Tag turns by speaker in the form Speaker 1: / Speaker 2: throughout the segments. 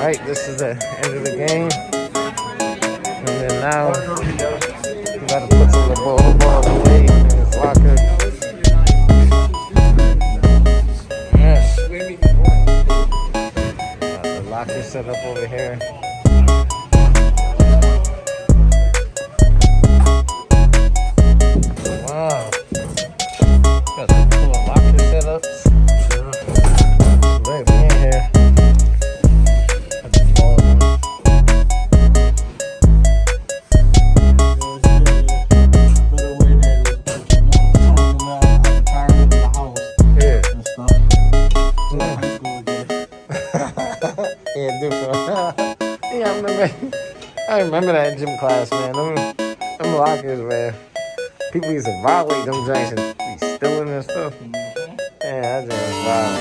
Speaker 1: Alright, this is the end of the game. And then now, you gotta put some of the balls away in his locker. Yes. Got the locker set up over here. Wow. Got the cool locker setups. Wait, we in here. Got the balls on. Yeah. Yeah, different. Yeah, I remember that gym class, man. Them lockers, man. People used to violate them joints and be stealing and stuff. Man, that joint was wild.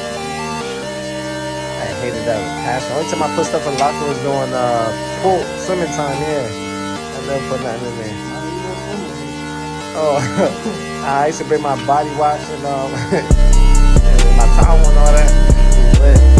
Speaker 1: I hated that with passion. Only time I put stuff in the locker was during pool swimming time, yeah. I never put nothing in there. Oh, I used to bring my body wash and my towel and all that. It was lit.